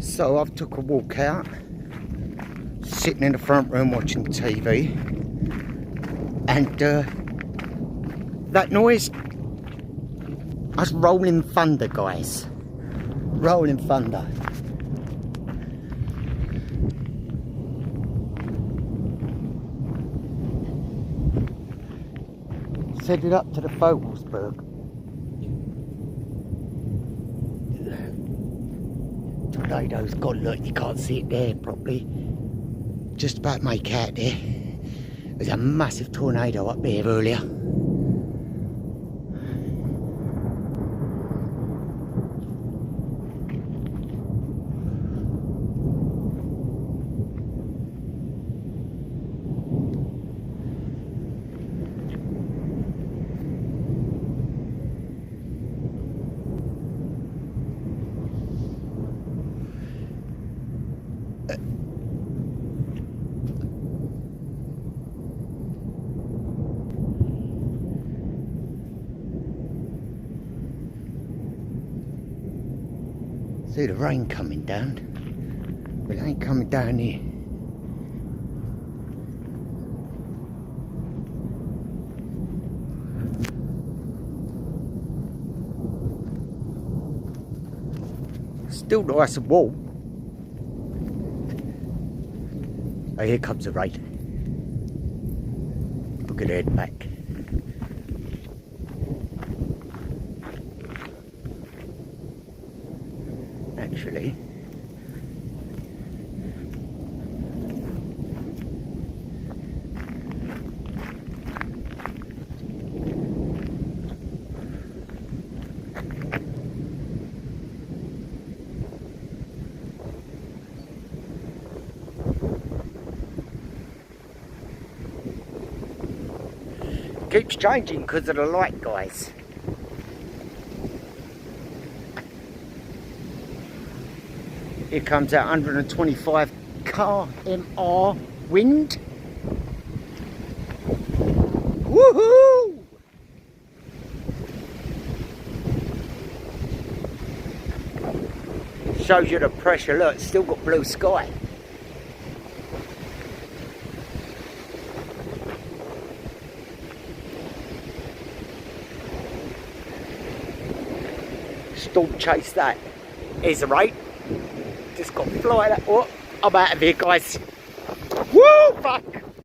So I've took a walk out, sitting in the front room watching TV, and that noise, that's rolling thunder, guys. Rolling thunder. Set it up to the Vogelsberg. Tornado's gone, look, you can't see it there properly. Just about make out there. There's a massive tornado up there earlier. See the rain coming down, but it ain't coming down here. Still nice and warm. Oh, here comes the rain. We're gonna head back. Actually, keeps changing because of the light, guys. Here comes that 125 km/h wind. Woohoo! Shows you the pressure. Look, it's still got blue sky. Storm chase that. Here's the rain. Just got to fly that. Oh, I'm out of here, guys. Woo! Fuck.